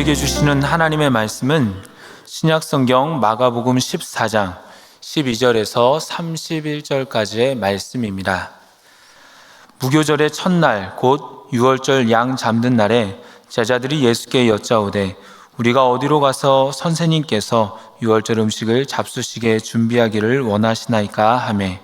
우리에게 주시는 하나님의 말씀은 신약성경 마가복음 14장 12절에서 31절까지의 말씀입니다. 무교절의 첫날 곧 유월절 양 잡는 날에 제자들이 예수께 여짜오되 우리가 어디로 가서 선생님께서 유월절 음식을 잡수시게 준비하기를 원하시나이까 하매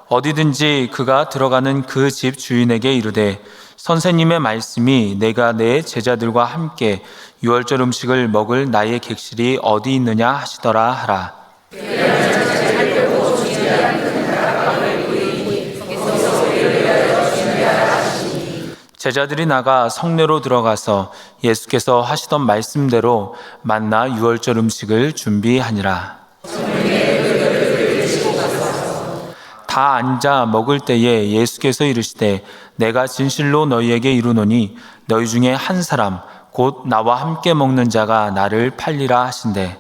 어디든지 그가 들어가는 그 집 주인에게 이르되 선생님의 말씀이 내가 내 제자들과 함께 유월절 음식을 먹을 나의 객실이 어디 있느냐 하시더라 하라. 제자들이 나가 성내로 들어가서 예수께서 하시던 말씀대로 만나 유월절 음식을 준비하니라. 다 앉아 먹을 때에 예수께서 이르시되 내가 진실로 너희에게 이르노니 너희 중에 한 사람 곧 나와 함께 먹는 자가 나를 팔리라 하신대.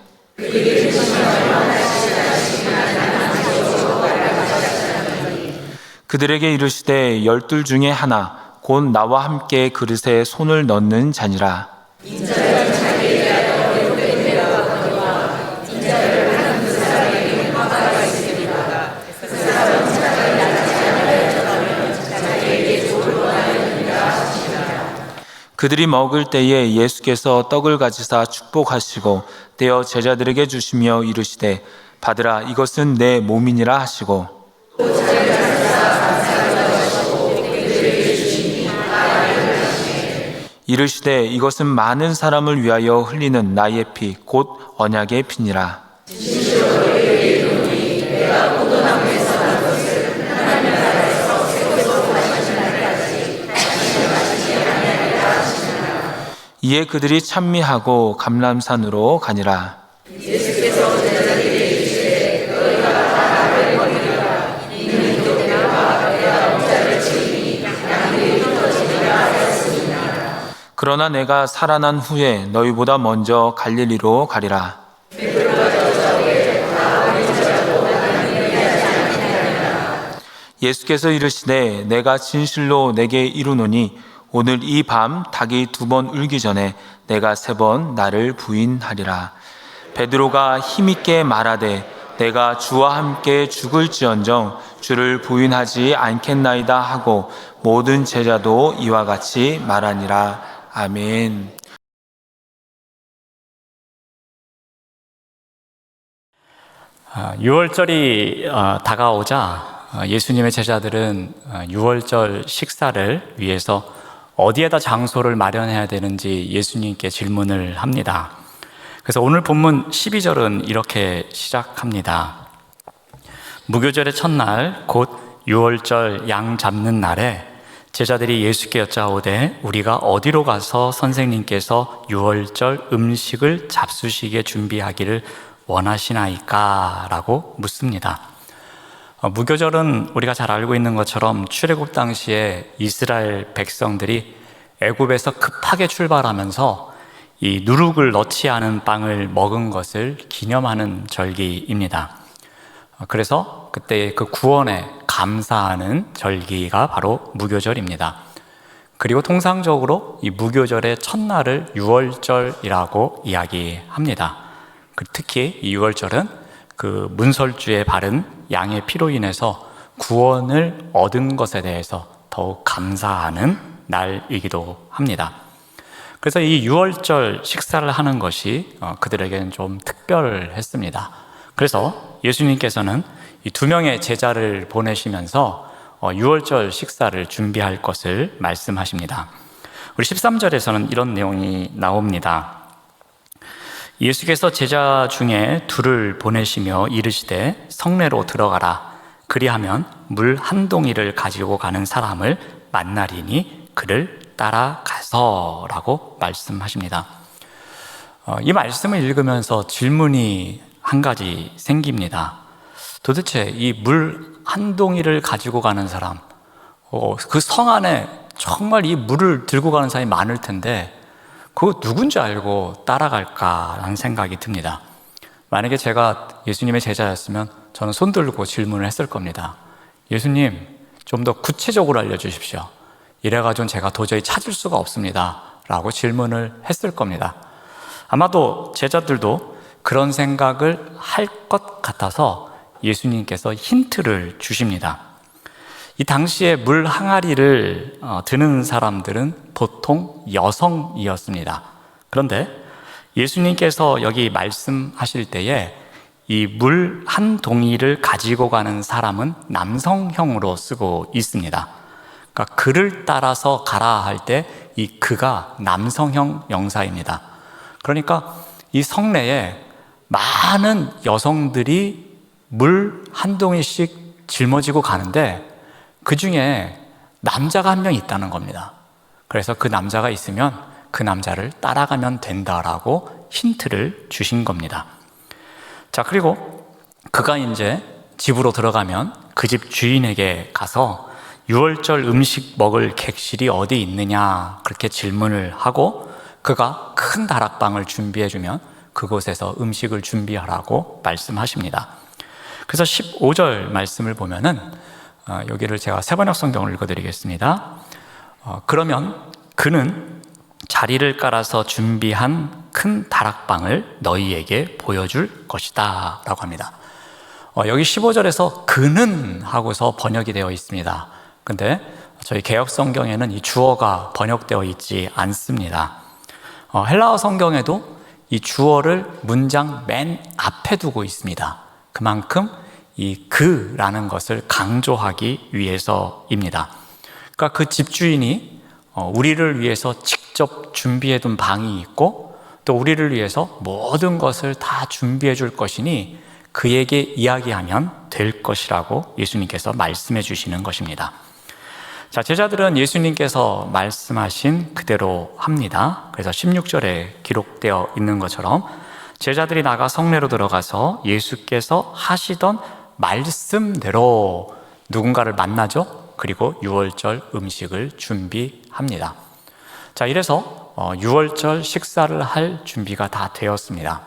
그들에게 이르시되 12 중에 하나 곧 나와 함께 그릇에 손을 넣는 자니라. 그들이 먹을 때에 예수께서 떡을 가지사 축복하시고 떼어 제자들에게 주시며 이르시되 받으라 이것은 내 몸이니라 하시고 이르시되 이것은 많은 사람을 위하여 흘리는 나의 피 곧 언약의 피니라. 이에 그들이 찬미하고 감람산으로 가니라. 그러나 내가 살아난 후에 너희보다 먼저 갈릴리로 가리라. 예수께서 이르시되 내가 진실로 내게 이르노니 오늘 이 밤 닭이 2번 울기 전에 내가 3번 나를 부인하리라. 베드로가 힘있게 말하되 내가 주와 함께 죽을지언정 주를 부인하지 않겠나이다 하고 모든 제자도 이와 같이 말하니라. 아멘. 유월절이 다가오자 예수님의 제자들은 유월절 식사를 위해서 어디에다 장소를 마련해야 되는지 예수님께 질문을 합니다. 그래서 오늘 본문 12절은 이렇게 시작합니다. 무교절의 첫날 곧 유월절 양 잡는 날에 제자들이 예수께 여짜오되 우리가 어디로 가서 선생님께서 유월절 음식을 잡수시게 준비하기를 원하시나이까? 라고 묻습니다. 무교절은 우리가 잘 알고 있는 것처럼 출애굽 당시에 이스라엘 백성들이 애굽에서 급하게 출발하면서 이 누룩을 넣지 않은 빵을 먹은 것을 기념하는 절기입니다. 그래서 그때 그 구원에 감사하는 절기가 바로 무교절입니다. 그리고 통상적으로 이 무교절의 첫날을 유월절이라고 이야기합니다. 특히 이 유월절은 그 문설주에 바른 양의 피로 인해서 구원을 얻은 것에 대해서 더욱 감사하는 날이기도 합니다. 그래서 이 유월절 식사를 하는 것이 그들에게는 좀 특별했습니다. 그래서 예수님께서는 이 2명의 제자를 보내시면서 유월절 식사를 준비할 것을 말씀하십니다. 우리 13절에서는 이런 내용이 나옵니다. 예수께서 제자 중에 2를 보내시며 이르시되 성내로 들어가라. 그리하면 물 한 동이를 가지고 가는 사람을 만나리니 그를 따라가서라고 말씀하십니다. 이 말씀을 읽으면서 질문이 한 가지 생깁니다. 도대체 이 물 한 동이를 가지고 가는 사람, 그 성 안에 정말 이 물을 들고 가는 사람이 많을 텐데 그거 누군지 알고 따라갈까라는 생각이 듭니다. 만약에 제가 예수님의 제자였으면 저는 손 들고 질문을 했을 겁니다. 예수님, 좀 더 구체적으로 알려주십시오. 이래가지고는 제가 도저히 찾을 수가 없습니다. 라고 질문을 했을 겁니다. 아마도 제자들도 그런 생각을 할 것 같아서 예수님께서 힌트를 주십니다. 이 당시에 물 항아리를 드는 사람들은 보통 여성이었습니다. 그런데 예수님께서 여기 말씀하실 때에 이 물 한 동이를 가지고 가는 사람은 남성형으로 쓰고 있습니다. 그러니까 그를 따라서 가라 할 때 이 그가 남성형 명사입니다. 그러니까 이 성내에 많은 여성들이 물 한 동이씩 짊어지고 가는데 그 중에 남자가 한 명 있다는 겁니다. 그래서 그 남자가 있으면 그 남자를 따라가면 된다라고 힌트를 주신 겁니다. 자, 그리고 그가 이제 집으로 들어가면 그 집 주인에게 가서 유월절 음식 먹을 객실이 어디 있느냐 그렇게 질문을 하고 그가 큰 다락방을 준비해주면 그곳에서 음식을 준비하라고 말씀하십니다. 그래서 15절 말씀을 보면은 여기를 제가 세번역 성경을 읽어드리겠습니다. 그러면 그는 자리를 깔아서 준비한 큰 다락방을 너희에게 보여줄 것이다 라고 합니다. 여기 15절에서 그는 하고서 번역이 되어 있습니다. 근데 저희 개역 성경에는 이 주어가 번역되어 있지 않습니다. 헬라어 성경에도 이 주어를 문장 맨 앞에 두고 있습니다. 그만큼 이 그라는 것을 강조하기 위해서입니다. 그러니까 그 집주인이 우리를 위해서 직접 준비해 둔 방이 있고 또 우리를 위해서 모든 것을 다 준비해 줄 것이니 그에게 이야기하면 될 것이라고 예수님께서 말씀해 주시는 것입니다. 자, 제자들은 예수님께서 말씀하신 그대로 합니다. 그래서 16절에 기록되어 있는 것처럼 제자들이 나가 성내로 들어가서 예수께서 하시던 말씀대로 누군가를 만나죠. 그리고 유월절 음식을 준비합니다. 자, 이래서 유월절 식사를 할 준비가 다 되었습니다.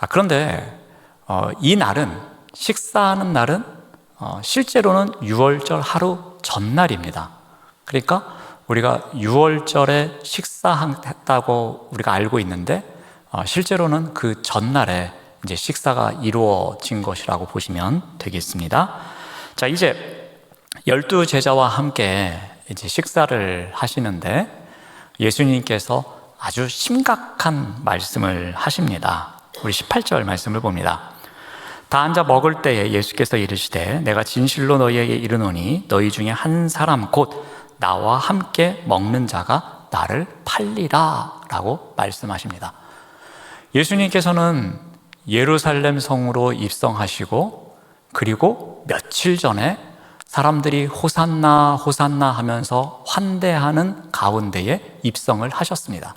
그런데 이 날은, 식사하는 날은 실제로는 유월절 하루 전날입니다. 그러니까 우리가 유월절에 식사했다고 우리가 알고 있는데 실제로는 그 전날에 이제 식사가 이루어진 것이라고 보시면 되겠습니다. 자, 이제 12 제자와 함께 이제 식사를 하시는데 예수님께서 아주 심각한 말씀을 하십니다. 우리 18절 말씀을 봅니다. 다 앉아 먹을 때에 예수께서 이르시되 내가 진실로 너희에게 이르노니 너희 중에 한 사람 곧 나와 함께 먹는 자가 나를 팔리라 라고 말씀하십니다. 예수님께서는 예루살렘 성으로 입성하시고 그리고 며칠 전에 사람들이 호산나 호산나 하면서 환대하는 가운데에 입성을 하셨습니다.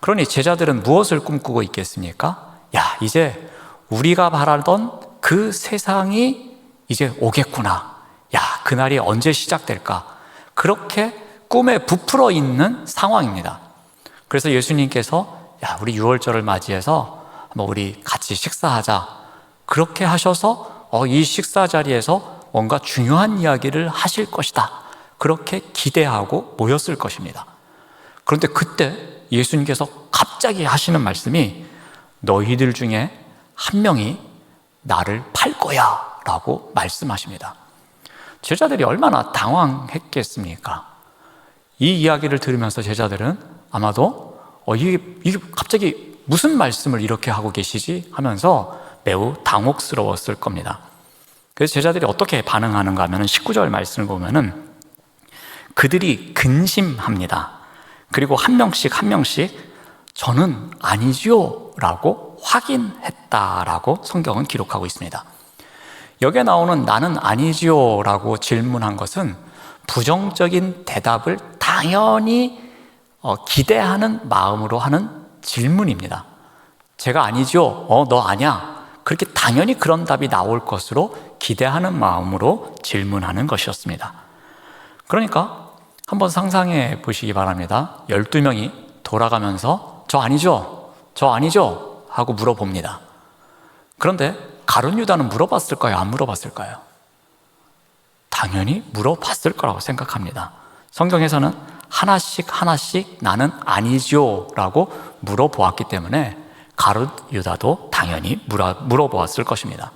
그러니 제자들은 무엇을 꿈꾸고 있겠습니까? 야, 이제 우리가 바라던 그 세상이 이제 오겠구나. 야, 그날이 언제 시작될까? 그렇게 꿈에 부풀어 있는 상황입니다. 그래서 예수님께서 야, 우리 유월절을 맞이해서 한번 우리 같이 식사하자. 그렇게 하셔서 이 식사 자리에서 뭔가 중요한 이야기를 하실 것이다. 그렇게 기대하고 모였을 것입니다. 그런데 그때 예수님께서 갑자기 하시는 말씀이 너희들 중에 한 명이 나를 팔 거야 라고 말씀하십니다. 제자들이 얼마나 당황했겠습니까? 이 이야기를 들으면서 제자들은 아마도 이게 갑자기 무슨 말씀을 이렇게 하고 계시지 하면서 매우 당혹스러웠을 겁니다. 그래서 제자들이 어떻게 반응하는가 하면 19절 말씀을 보면은 그들이 근심합니다. 그리고 한 명씩 저는 아니지요 라고 확인했다라고 성경은 기록하고 있습니다. 여기에 나오는 나는 아니지요 라고 질문한 것은 부정적인 대답을 당연히 기대하는 마음으로 하는 질문입니다. 제가 아니지요, 너 아냐, 그렇게 당연히 그런 답이 나올 것으로 기대하는 마음으로 질문하는 것이었습니다. 그러니까 한번 상상해 보시기 바랍니다. 12명이 돌아가면서 저 아니죠 하고 물어봅니다. 그런데 가룟 유다는 물어봤을까요? 안 물어봤을까요? 당연히 물어봤을 거라고 생각합니다. 성경에서는 하나씩 나는 아니죠 라고 물어보았기 때문에 가룟 유다도 당연히 물어보았을 것입니다.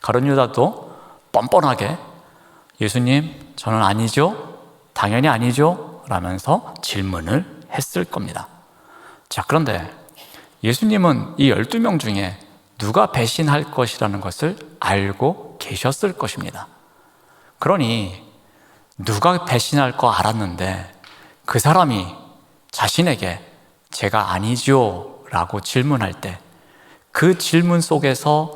가룟 유다도 뻔뻔하게 예수님, 저는 아니죠? 당연히 아니죠? 라면서 질문을 했을 겁니다. 자, 그런데 예수님은 이 12명 중에 누가 배신할 것이라는 것을 알고 계셨을 것입니다. 그러니 누가 배신할 거 알았는데 그 사람이 자신에게 제가 아니죠 라고 질문할 때 그 질문 속에서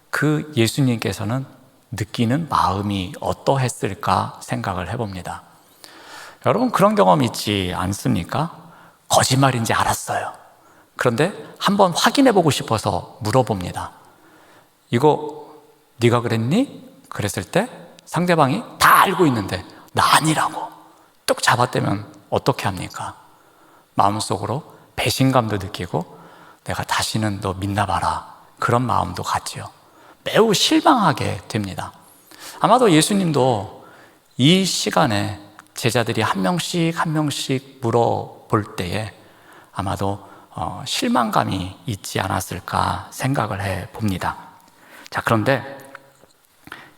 그 예수님께서는 느끼는 마음이 어떠했을까 생각을 해봅니다. 여러분, 그런 경험 있지 않습니까? 거짓말인지 알았어요. 그런데 한번 확인해 보고 싶어서 물어봅니다. 이거 네가 그랬니? 그랬을 때 상대방이 다 알고 있는데 나 아니라고 뚝 잡아떼면 어떻게 합니까? 마음속으로 배신감도 느끼고 내가 다시는 너 믿나 봐라, 그런 마음도 갖지요. 매우 실망하게 됩니다. 아마도 예수님도 이 시간에 제자들이 한 명씩 물어볼 때에 아마도 실망감이 있지 않았을까 생각을 해 봅니다. 자, 그런데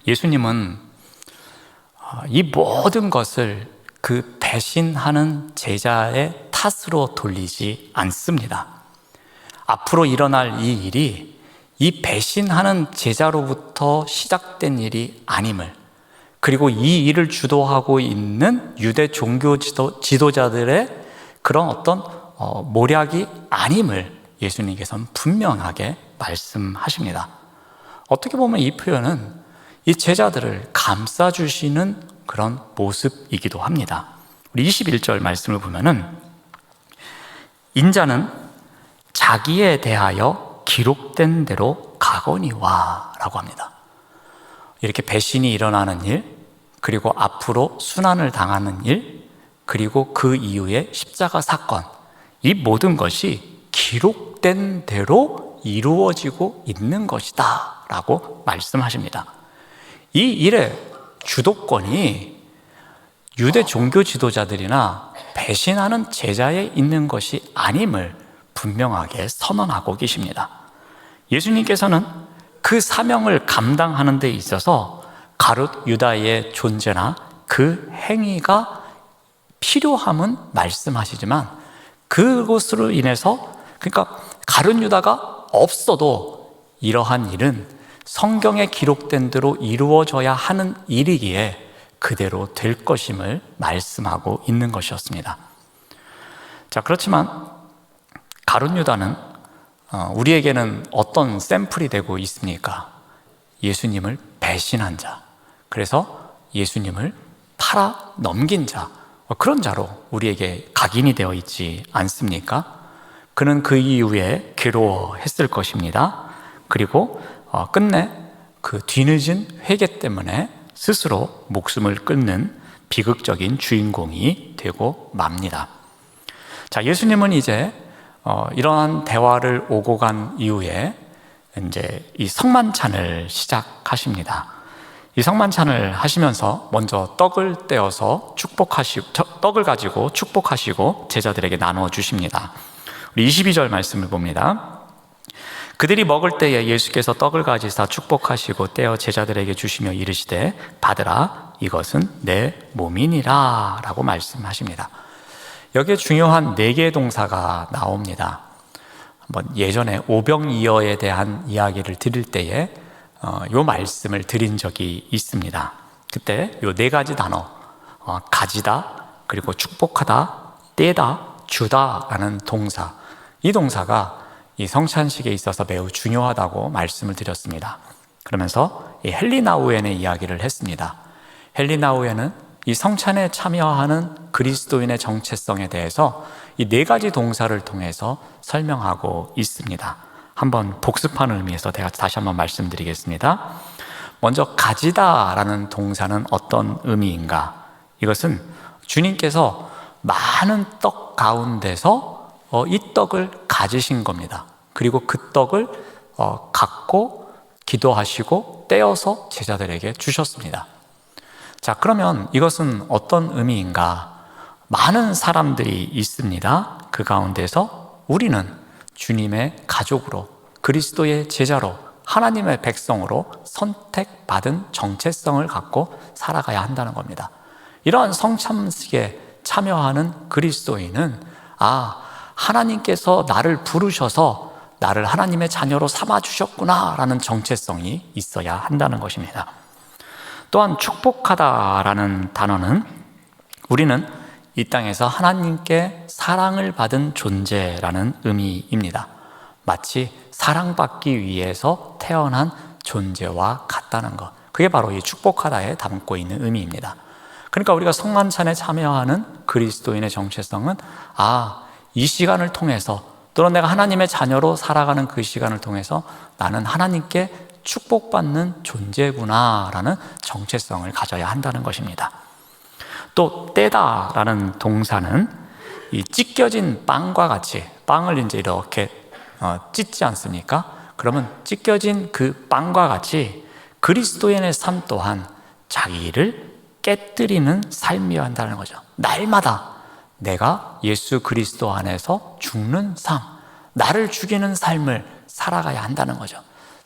예수님은 이 모든 것을 그 배신하는 제자의 탓으로 돌리지 않습니다. 앞으로 일어날 이 일이 이 배신하는 제자로부터 시작된 일이 아님을, 그리고 이 일을 주도하고 있는 유대 종교 지도자들의 그런 어떤 모략이 아님을 예수님께서는 분명하게 말씀하십니다. 어떻게 보면 이 표현은 이 제자들을 감싸주시는 그런 모습이기도 합니다. 우리 21절 말씀을 보면은 인자는 자기에 대하여 기록된 대로 가거니와 라고 합니다. 이렇게 배신이 일어나는 일, 그리고 앞으로 순환을 당하는 일, 그리고 그 이후에 십자가 사건, 이 모든 것이 기록된 대로 이루어지고 있는 것이다 라고 말씀하십니다. 이 일의 주도권이 유대 종교 지도자들이나 배신하는 제자에 있는 것이 아님을 분명하게 선언하고 계십니다. 예수님께서는 그 사명을 감당하는 데 있어서 가룟 유다의 존재나 그 행위가 필요함은 말씀하시지만 그것으로 인해서, 그러니까 가룟 유다가 없어도 이러한 일은 성경에 기록된 대로 이루어져야 하는 일이기에 그대로 될 것임을 말씀하고 있는 것이었습니다. 자, 그렇지만 가룟 유다는 우리에게는 어떤 샘플이 되고 있습니까? 예수님을 배신한 자, 그래서 예수님을 팔아 넘긴 자, 그런 자로 우리에게 각인이 되어 있지 않습니까? 그는 그 이후에 괴로워했을 것입니다. 그리고 끝내 그 뒤늦은 회개 때문에 스스로 목숨을 끊는 비극적인 주인공이 되고 맙니다. 자, 예수님은 이제 이러한 대화를 오고 간 이후에 이제 이 성만찬을 시작하십니다. 이 성만찬을 하시면서 먼저 떡을 떼어서 떡을 가지고 축복하시고 제자들에게 나누어 주십니다. 우리 22절 말씀을 봅니다. 그들이 먹을 때에 예수께서 떡을 가지사 축복하시고 떼어 제자들에게 주시며 이르시되 받으라, 이것은 내 몸이니라 라고 말씀하십니다. 여기에 중요한 4개의 동사가 나옵니다. 한번 예전에 오병이어에 대한 이야기를 드릴 때에 요 말씀을 드린 적이 있습니다. 그때 요 4가지 단어, 가지다, 그리고 축복하다, 떼다, 주다라는 동사, 이 동사가 이 성찬식에 있어서 매우 중요하다고 말씀을 드렸습니다. 그러면서 이 헬리나우엔의 이야기를 했습니다. 헬리나우엔은 이 성찬에 참여하는 그리스도인의 정체성에 대해서 이 4가지 동사를 통해서 설명하고 있습니다. 한번 복습하는 의미에서 제가 다시 한번 말씀드리겠습니다. 먼저 가지다라는 동사는 어떤 의미인가? 이것은 주님께서 많은 떡 가운데서 이 떡을 가지신 겁니다. 그리고 그 떡을 갖고 기도하시고 떼어서 제자들에게 주셨습니다. 자, 그러면 이것은 어떤 의미인가? 많은 사람들이 있습니다. 그 가운데서 우리는 주님의 가족으로, 그리스도의 제자로, 하나님의 백성으로 선택받은 정체성을 갖고 살아가야 한다는 겁니다. 이러한 성찬식에 참여하는 그리스도인은 하나님께서 나를 부르셔서 나를 하나님의 자녀로 삼아주셨구나 라는 정체성이 있어야 한다는 것입니다. 또한 축복하다라는 단어는 우리는 이 땅에서 하나님께 사랑을 받은 존재라는 의미입니다. 마치 사랑받기 위해서 태어난 존재와 같다는 것, 그게 바로 이 축복하다에 담고 있는 의미입니다. 그러니까 우리가 성만찬에 참여하는 그리스도인의 정체성은 이 시간을 통해서, 또는 내가 하나님의 자녀로 살아가는 그 시간을 통해서 나는 하나님께 축복받는 존재구나라는 정체성을 가져야 한다는 것입니다. 또 떼다라는 동사는 이 찢겨진 빵과 같이, 빵을 이제 이렇게 찢지 않습니까? 그러면 찢겨진 그 빵과 같이 그리스도인의 삶 또한 자기를 깨뜨리는 삶이어야 한다는 거죠. 날마다 내가 예수 그리스도 안에서 죽는 삶, 나를 죽이는 삶을 살아가야 한다는 거죠.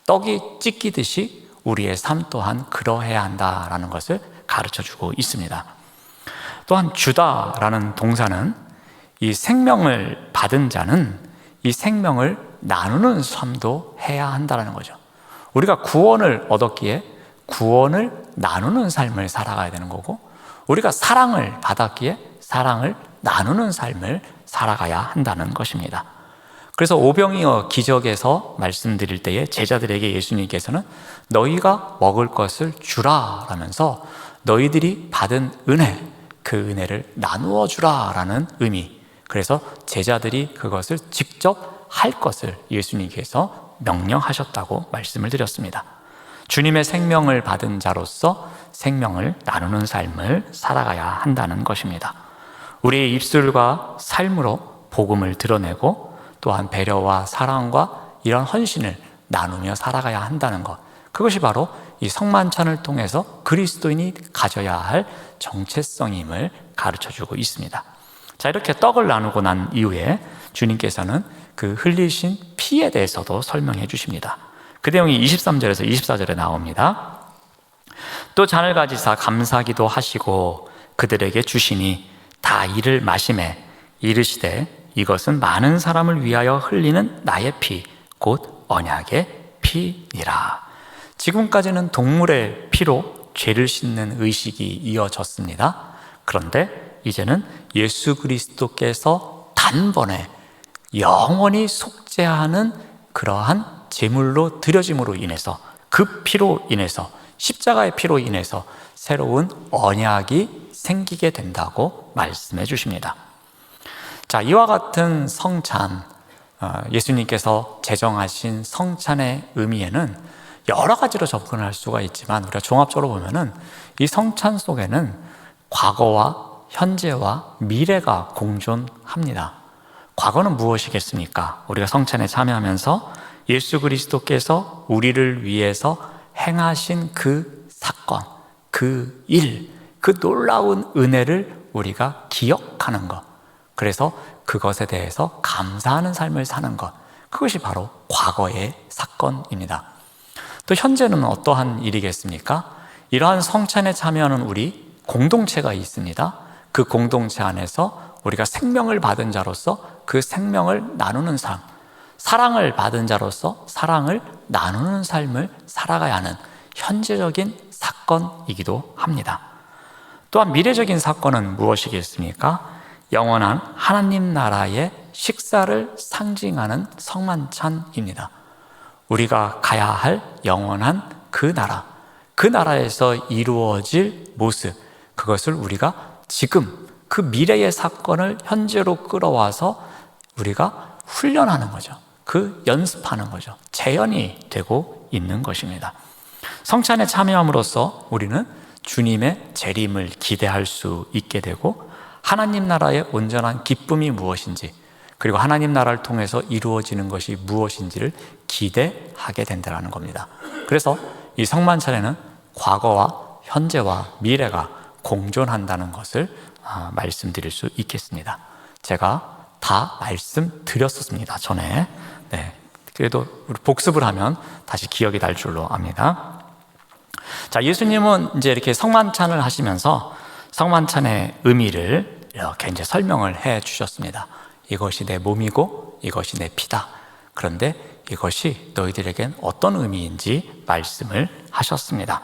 떡이 찢기듯이 우리의 삶 또한 그러해야 한다라는 것을 가르쳐주고 있습니다. 또한 주다라는 동사는 이 생명을 받은 자는 이 생명을 나누는 삶도 해야 한다는 거죠. 우리가 구원을 얻었기에 구원을 나누는 삶을 살아가야 되는 거고, 우리가 사랑을 받았기에 사랑을 나누는 삶을 살아가야 한다는 것입니다. 그래서 오병이어 기적에서 말씀드릴 때에 제자들에게 예수님께서는 너희가 먹을 것을 주라 라면서 너희들이 받은 은혜, 그 은혜를 나누어 주라 라는 의미, 그래서 제자들이 그것을 직접 할 것을 예수님께서 명령하셨다고 말씀을 드렸습니다. 주님의 생명을 받은 자로서 생명을 나누는 삶을 살아가야 한다는 것입니다. 우리의 입술과 삶으로 복음을 드러내고 또한 배려와 사랑과 이런 헌신을 나누며 살아가야 한다는 것, 그것이 바로 이 성만찬을 통해서 그리스도인이 가져야 할 정체성임을 가르쳐주고 있습니다. 자, 이렇게 떡을 나누고 난 이후에 주님께서는 그 흘리신 피에 대해서도 설명해 주십니다. 그 내용이 23절에서 24절에 나옵니다. 또 잔을 가지사 감사기도 하시고 그들에게 주시니 다 이를 마시매 이르시되 이것은 많은 사람을 위하여 흘리는 나의 피, 곧 언약의 피니라. 지금까지는 동물의 피로 죄를 씻는 의식이 이어졌습니다. 그런데 이제는 예수 그리스도께서 단번에 영원히 속죄하는 그러한 제물로 드려짐으로 인해서, 그 피로 인해서, 십자가의 피로 인해서 새로운 언약이 생기게 된다고 말씀해 주십니다. 자, 이와 같은 성찬, 예수님께서 제정하신 성찬의 의미에는 여러 가지로 접근할 수가 있지만 우리가 종합적으로 보면은 이 성찬 속에는 과거와 현재와 미래가 공존합니다. 과거는 무엇이겠습니까? 우리가 성찬에 참여하면서 예수 그리스도께서 우리를 위해서 행하신 그 사건, 그 일, 그 놀라운 은혜를 우리가 기억하는 것, 그래서 그것에 대해서 감사하는 삶을 사는 것, 그것이 바로 과거의 사건입니다. 또 현재는 어떠한 일이겠습니까? 이러한 성찬에 참여하는 우리 공동체가 있습니다. 그 공동체 안에서 우리가 생명을 받은 자로서 그 생명을 나누는 삶, 사랑을 받은 자로서 사랑을 나누는 삶을 살아가야 하는 현재적인 사건이기도 합니다. 또한 미래적인 사건은 무엇이겠습니까? 영원한 하나님 나라의 식사를 상징하는 성만찬입니다. 우리가 가야 할 영원한 그 나라, 그 나라에서 이루어질 모습, 그것을 우리가 지금 그 미래의 사건을 현재로 끌어와서 우리가 훈련하는 거죠. 그 연습하는 거죠. 재현이 되고 있는 것입니다. 성찬에 참여함으로써 우리는 주님의 재림을 기대할 수 있게 되고 하나님 나라의 온전한 기쁨이 무엇인지, 그리고 하나님 나라를 통해서 이루어지는 것이 무엇인지를 기대하게 된다는 겁니다. 그래서 이 성만찬에는 과거와 현재와 미래가 공존한다는 것을 말씀드릴 수 있겠습니다. 제가 다 말씀드렸었습니다, 전에. 네. 그래도 복습을 하면 다시 기억이 날 줄로 압니다. 자, 예수님은 이제 이렇게 성만찬을 하시면서 성만찬의 의미를 이렇게 이제 설명을 해 주셨습니다. 이것이 내 몸이고 이것이 내 피다. 그런데 이것이 너희들에겐 어떤 의미인지 말씀을 하셨습니다.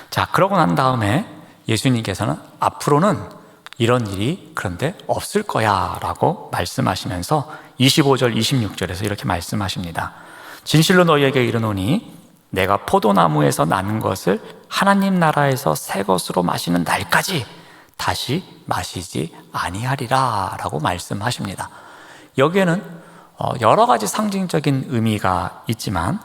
자, 그러고 난 다음에 예수님께서는 앞으로는 이런 일이 그런데 없을 거야 라고 말씀하시면서 25절, 26절에서 이렇게 말씀하십니다. 진실로 너희에게 이르노니 내가 포도나무에서 나는 것을 하나님 나라에서 새 것으로 마시는 날까지 다시 마시지 아니하리라 라고 말씀하십니다. 여기에는 여러 가지 상징적인 의미가 있지만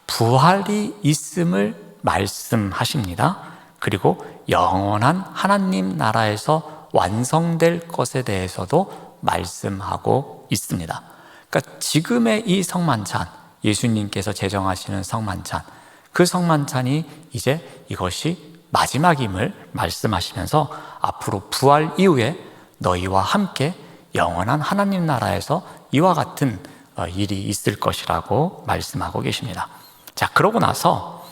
부활이 있음을 말씀하십니다. 그리고 영원한 하나님 나라에서 완성될 것에 대해서도 말씀하고 있습니다. 그러니까 지금의 이 성만찬, 예수님께서 제정하시는 성만찬, 그 성만찬이 이제 이것이 마지막임을 말씀하시면서 앞으로 부활 이후에 너희와 함께 영원한 하나님 나라에서 이와 같은 일이 있을 것이라고 말씀하고 계십니다. 자, 그러고 나서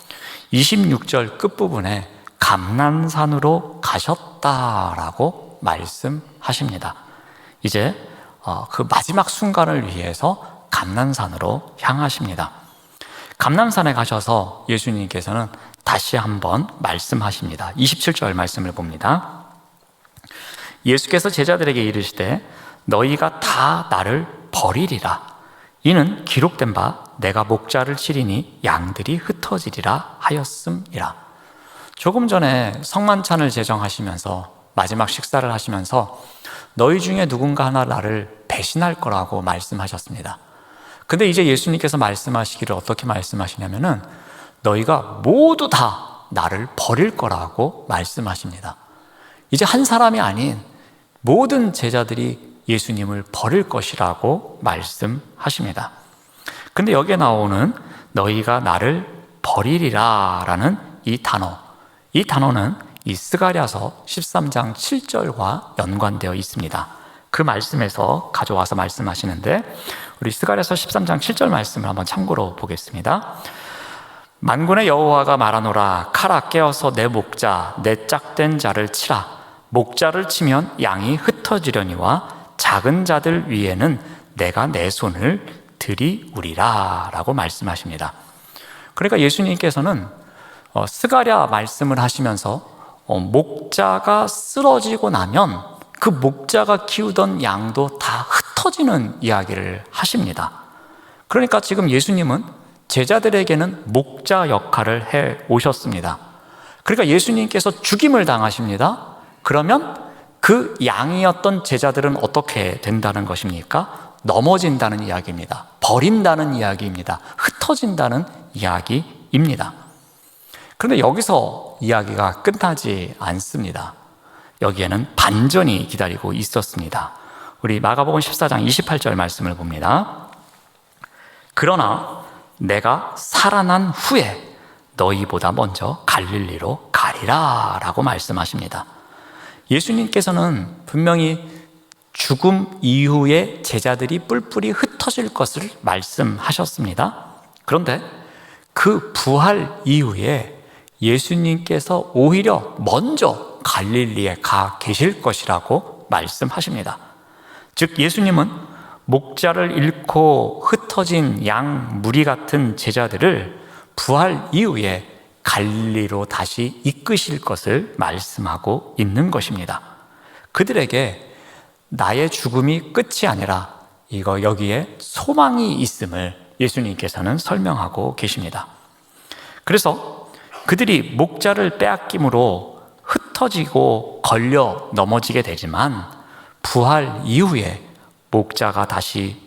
26절 끝부분에 감난산으로 가셨다라고 말씀하십니다. 이제 그 마지막 순간을 위해서 감난산으로 향하십니다. 감난산에 가셔서 예수님께서는 다시 한번 말씀하십니다. 27절 말씀을 봅니다. 예수께서 제자들에게 이르시되 너희가 다 나를 버리리라. 이는 기록된 바 내가 목자를 치리니 양들이 흩어지리라 하였음이라. 조금 전에 성만찬을 제정하시면서 마지막 식사를 하시면서 너희 중에 누군가 하나 나를 배신할 거라고 말씀하셨습니다. 근데 이제 예수님께서 말씀하시기를 어떻게 말씀하시냐면은 너희가 모두 다 나를 버릴 거라고 말씀하십니다. 이제 한 사람이 아닌 모든 제자들이 예수님을 버릴 것이라고 말씀하십니다. 근데 여기에 나오는 너희가 나를 버리리라 라는 이 단어는 이 스가랴서 13장 7절과 연관되어 있습니다. 그 말씀에서 가져와서 말씀하시는데 우리 스가랴서 13장 7절 말씀을 한번 참고로 보겠습니다. 만군의 여호와가 말하노라. 칼아 깨어서 내 목자 내 짝된 자를 치라. 목자를 치면 양이 흩어지려니와 작은 자들 위에는 내가 내 손을 들이우리라 라고 말씀하십니다. 그러니까 예수님께서는 스가랴 말씀을 하시면서 목자가 쓰러지고 나면 그 목자가 키우던 양도 다 흩어지는 이야기를 하십니다. 그러니까 지금 예수님은 제자들에게는 목자 역할을 해 오셨습니다. 그러니까 예수님께서 죽임을 당하십니다. 그러면 그 양이었던 제자들은 어떻게 된다는 것입니까? 넘어진다는 이야기입니다. 버린다는 이야기입니다. 흩어진다는 이야기입니다. 그런데 여기서 이야기가 끝나지 않습니다. 여기에는 반전이 기다리고 있었습니다. 우리 마가복음 14장 28절 말씀을 봅니다. 그러나 내가 살아난 후에 너희보다 먼저 갈릴리로 가리라 라고 말씀하십니다. 예수님께서는 분명히 죽음 이후에 제자들이 뿔뿔이 흩어질 것을 말씀하셨습니다. 그런데 그 부활 이후에 예수님께서 오히려 먼저 갈릴리에 가 계실 것이라고 말씀하십니다. 즉 예수님은 목자를 잃고 흩어진 양 무리 같은 제자들을 부활 이후에 갈릴리로 다시 이끄실 것을 말씀하고 있는 것입니다. 그들에게 나의 죽음이 끝이 아니라 여기에 소망이 있음을 예수님께서는 설명하고 계십니다. 그래서 그들이 목자를 빼앗김으로 흩어지고 걸려 넘어지게 되지만 부활 이후에 목자가 다시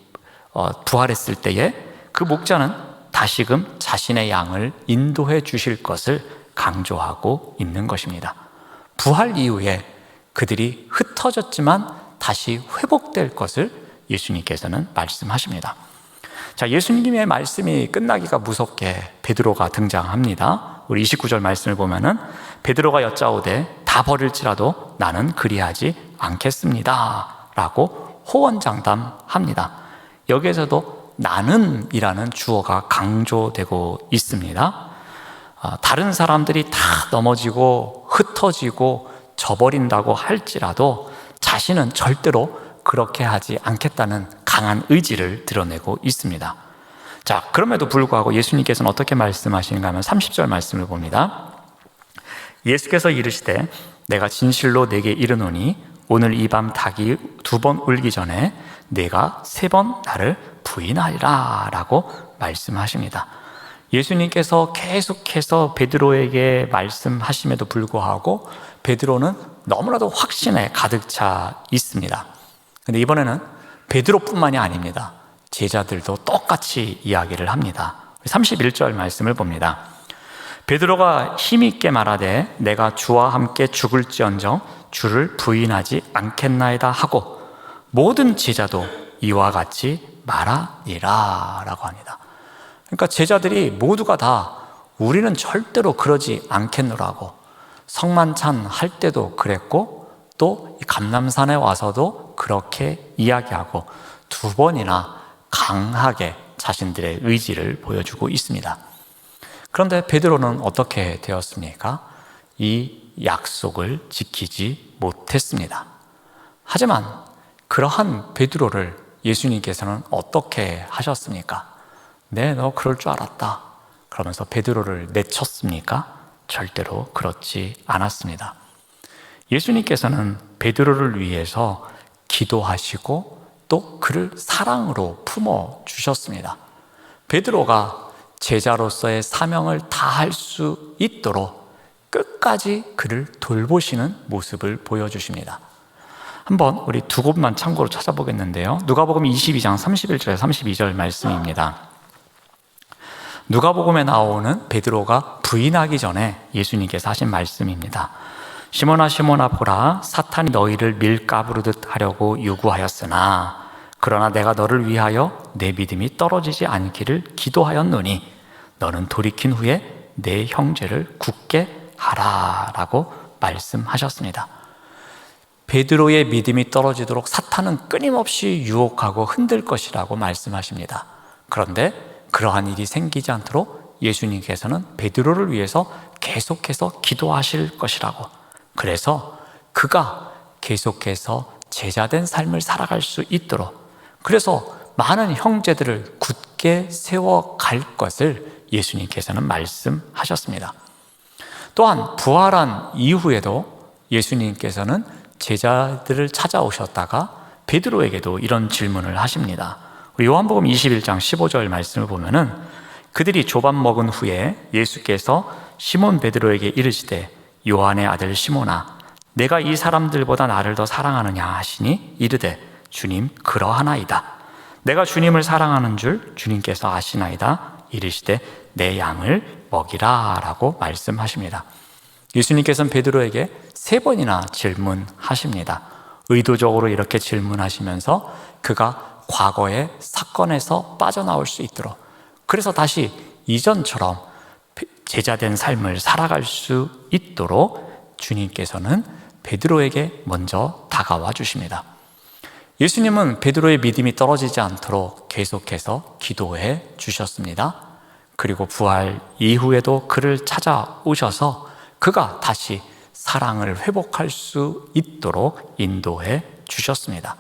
부활했을 때에 그 목자는 다시금 자신의 양을 인도해 주실 것을 강조하고 있는 것입니다. 부활 이후에 그들이 흩어졌지만 다시 회복될 것을 예수님께서는 말씀하십니다. 자, 예수님의 말씀이 끝나기가 무섭게 베드로가 등장합니다. 우리 29절 말씀을 보면은 베드로가 여짜오되 다 버릴지라도 나는 그리하지 않겠습니다 라고 호언장담합니다. 여기에서도 나는 이라는 주어가 강조되고 있습니다. 다른 사람들이 다 넘어지고 흩어지고 져버린다고 할지라도 자신은 절대로 그렇게 하지 않겠다는 강한 의지를 드러내고 있습니다. 자, 그럼에도 불구하고 예수님께서는 어떻게 말씀하시는가 하면 30절 말씀을 봅니다. 예수께서 이르시되 내가 진실로 내게 이르노니 오늘 이 밤 닭이 2번 울기 전에 내가 3번 나를 부인하리라 라고 말씀하십니다. 예수님께서 계속해서 베드로에게 말씀하심에도 불구하고 베드로는 너무나도 확신에 가득 차 있습니다. 근데 이번에는 베드로뿐만이 아닙니다. 제자들도 똑같이 이야기를 합니다. 31절 말씀을 봅니다. 베드로가 힘있게 말하되 내가 주와 함께 죽을지언정 주를 부인하지 않겠나이다 하고 모든 제자도 이와 같이 말하니라 라고 합니다. 그러니까 제자들이 모두가 다 우리는 절대로 그러지 않겠노라고, 성만찬 할 때도 그랬고 또 감람산에 와서도 그렇게 이야기하고 2번이나 강하게 자신들의 의지를 보여주고 있습니다. 그런데 베드로는 어떻게 되었습니까? 이 약속을 지키지 못했습니다. 하지만 그러한 베드로를 예수님께서는 어떻게 하셨습니까? 네, 너 그럴 줄 알았다 그러면서 베드로를 내쳤습니까? 절대로 그렇지 않았습니다. 예수님께서는 베드로를 위해서 기도하시고 또 그를 사랑으로 품어주셨습니다. 베드로가 제자로서의 사명을 다할 수 있도록 끝까지 그를 돌보시는 모습을 보여주십니다. 한번 우리 2곳만 참고로 찾아보겠는데요. 누가복음 22장 31절 32절 말씀입니다. 누가복음에 나오는 베드로가 부인하기 전에 예수님께서 하신 말씀입니다. 시몬아 시몬아 보라, 사탄이 너희를 밀가부르듯 하려고 요구하였으나 그러나 내가 너를 위하여 내 믿음이 떨어지지 않기를 기도하였노니 너는 돌이킨 후에 내 형제를 굳게 하라 라고 말씀하셨습니다. 베드로의 믿음이 떨어지도록 사탄은 끊임없이 유혹하고 흔들 것이라고 말씀하십니다. 그런데 그러한 일이 생기지 않도록 예수님께서는 베드로를 위해서 계속해서 기도하실 것이라고, 그래서 그가 계속해서 제자된 삶을 살아갈 수 있도록, 그래서 많은 형제들을 굳게 세워갈 것을 예수님께서는 말씀하셨습니다. 또한 부활한 이후에도 예수님께서는 제자들을 찾아오셨다가 베드로에게도 이런 질문을 하십니다. 요한복음 21장 15절 말씀을 보면은 그들이 조밥 먹은 후에 예수께서 시몬 베드로에게 이르시되 요한의 아들 시몬아 내가 이 사람들보다 나를 더 사랑하느냐 하시니 이르되 주님 그러하나이다. 내가 주님을 사랑하는 줄 주님께서 아시나이다. 이르시되 내 양을 먹이라 라고 말씀하십니다. 예수님께서는 베드로에게 3번이나 질문하십니다. 의도적으로 이렇게 질문하시면서 그가 과거의 사건에서 빠져나올 수 있도록, 그래서 다시 이전처럼 제자된 삶을 살아갈 수 있도록 주님께서는 베드로에게 먼저 다가와 주십니다. 예수님은 베드로의 믿음이 떨어지지 않도록 계속해서 기도해 주셨습니다. 그리고 부활 이후에도 그를 찾아오셔서 그가 다시 사랑을 회복할 수 있도록 인도해 주셨습니다.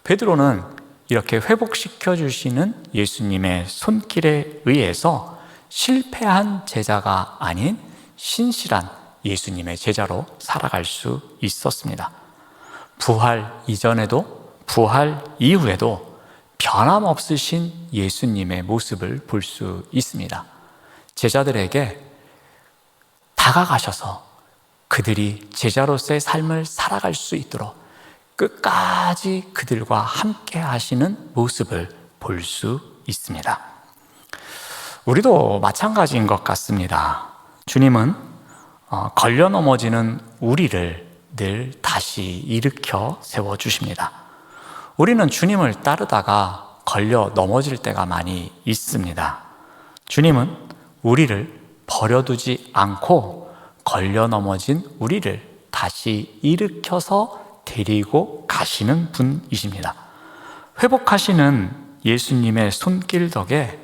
베드로는 이렇게 회복시켜 주시는 예수님의 손길에 의해서 실패한 제자가 아닌 신실한 예수님의 제자로 살아갈 수 있었습니다. 부활 이전에도 부활 이후에도 변함없으신 예수님의 모습을 볼 수 있습니다. 제자들에게 다가가셔서 그들이 제자로서의 삶을 살아갈 수 있도록 끝까지 그들과 함께 하시는 모습을 볼 수 있습니다. 우리도 마찬가지인 것 같습니다. 주님은 걸려 넘어지는 우리를 늘 다시 일으켜 세워주십니다. 우리는 주님을 따르다가 걸려 넘어질 때가 많이 있습니다. 주님은 우리를 버려두지 않고 걸려 넘어진 우리를 다시 일으켜서 데리고 가시는 분이십니다. 회복하시는 예수님의 손길 덕에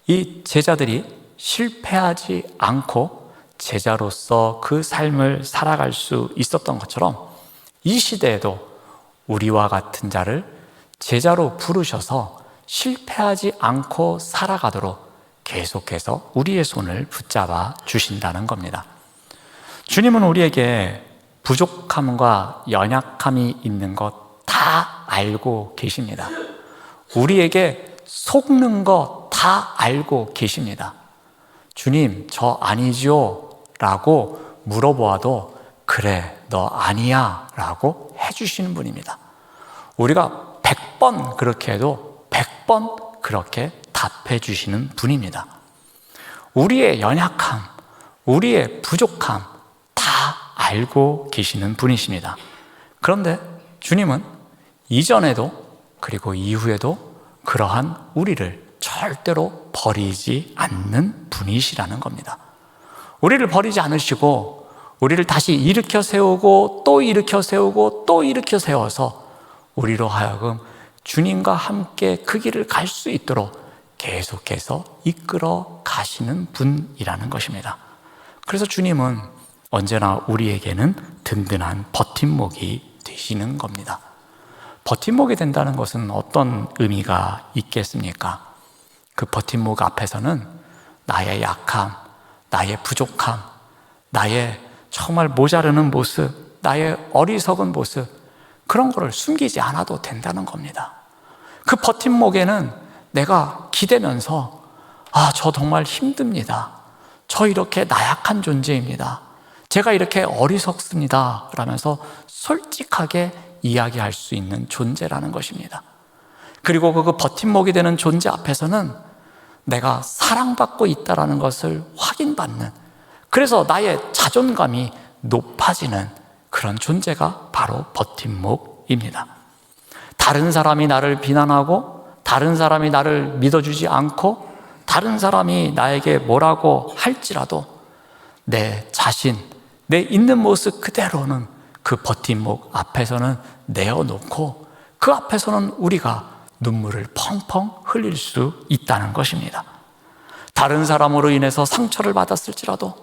이 제자들이 실패하지 않고 제자로서 그 삶을 살아갈 수 있었던 것처럼 이 시대에도 우리와 같은 자를 제자로 부르셔서 실패하지 않고 살아가도록 계속해서 우리의 손을 붙잡아 주신다는 겁니다. 주님은 우리에게 부족함과 연약함이 있는 것 다 알고 계십니다. 우리에게 속는 거 다 알고 계십니다. 주님, 저 아니지요? 라고 물어보아도 그래, 너 아니야 라고 해주시는 분입니다. 우리가 100번 그렇게 해도 100번 그렇게 답해 주시는 분입니다. 우리의 연약함, 우리의 부족함 다 알고 계시는 분이십니다. 그런데 주님은 이전에도 그리고 이후에도 그러한 우리를 절대로 버리지 않는 분이시라는 겁니다. 우리를 버리지 않으시고 우리를 다시 일으켜 세우고 또 일으켜 세우고 또 일으켜 세워서 우리로 하여금 주님과 함께 그 길을 갈 수 있도록 계속해서 이끌어 가시는 분이라는 것입니다. 그래서 주님은 언제나 우리에게는 든든한 버팀목이 되시는 겁니다. 버팀목이 된다는 것은 어떤 의미가 있겠습니까? 그 버팀목 앞에서는 나의 약함, 나의 부족함, 나의 정말 모자르는 모습, 나의 어리석은 모습, 그런 거를 숨기지 않아도 된다는 겁니다. 그 버팀목에는 내가 기대면서 저 정말 힘듭니다. 저 이렇게 나약한 존재입니다. 제가 이렇게 어리석습니다. 라면서 솔직하게 이야기할 수 있는 존재라는 것입니다. 그리고 그 버팀목이 되는 존재 앞에서는 내가 사랑받고 있다는 것을 확인받는, 그래서 나의 자존감이 높아지는 그런 존재가 바로 버팀목입니다. 다른 사람이 나를 비난하고 다른 사람이 나를 믿어주지 않고 다른 사람이 나에게 뭐라고 할지라도 내 자신, 내 있는 모습 그대로는 그 버팀목 앞에서는 내어놓고 그 앞에서는 우리가 눈물을 펑펑 흘릴 수 있다는 것입니다. 다른 사람으로 인해서 상처를 받았을지라도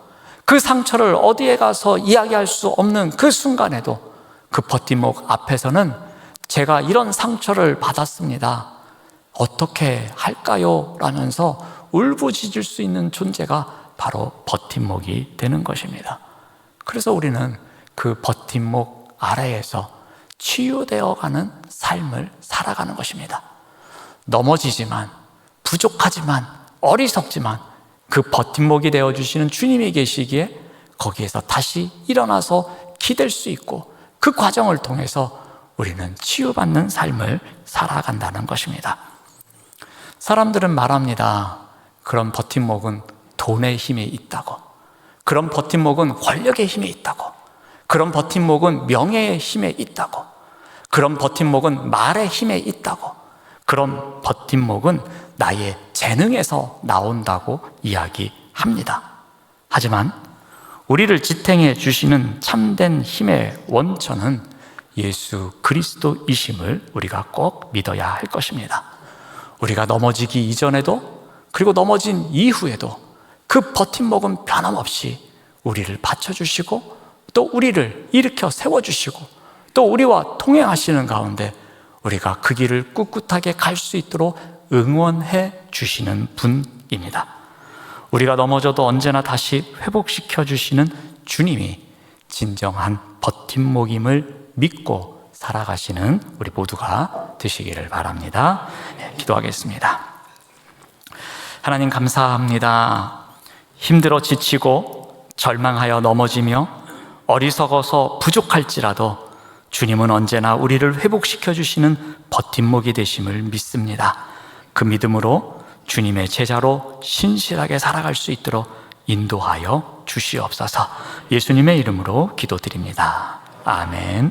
그 상처를 어디에 가서 이야기할 수 없는 그 순간에도 그 버팀목 앞에서는 제가 이런 상처를 받았습니다. 어떻게 할까요? 라면서 울부짖을 수 있는 존재가 바로 버팀목이 되는 것입니다. 그래서 우리는 그 버팀목 아래에서 치유되어가는 삶을 살아가는 것입니다. 넘어지지만, 부족하지만, 어리석지만 그 버팀목이 되어주시는 주님이 계시기에 거기에서 다시 일어나서 기댈 수 있고 그 과정을 통해서 우리는 치유받는 삶을 살아간다는 것입니다. 사람들은 말합니다. 그런 버팀목은 돈의 힘에 있다고, 그런 버팀목은 권력의 힘에 있다고, 그런 버팀목은 명예의 힘에 있다고, 그런 버팀목은 말의 힘에 있다고, 그런 버팀목은 나의 재능에서 나온다고 이야기합니다. 하지만 우리를 지탱해 주시는 참된 힘의 원천은 예수 그리스도이심을 우리가 꼭 믿어야 할 것입니다. 우리가 넘어지기 이전에도 그리고 넘어진 이후에도 그 버팀목은 변함없이 우리를 받쳐주시고 또 우리를 일으켜 세워주시고 또 우리와 통행하시는 가운데 우리가 그 길을 꿋꿋하게 갈 수 있도록 응원해 주시는 분입니다. 우리가 넘어져도 언제나 다시 회복시켜 주시는 주님이 진정한 버팀목임을 믿고 살아가시는 우리 모두가 되시기를 바랍니다. 기도하겠습니다. 하나님 감사합니다. 힘들어 지치고 절망하여 넘어지며 어리석어서 부족할지라도 주님은 언제나 우리를 회복시켜 주시는 버팀목이 되심을 믿습니다. 그 믿음으로 주님의 제자로 신실하게 살아갈 수 있도록 인도하여 주시옵소서. 예수님의 이름으로 기도드립니다. 아멘.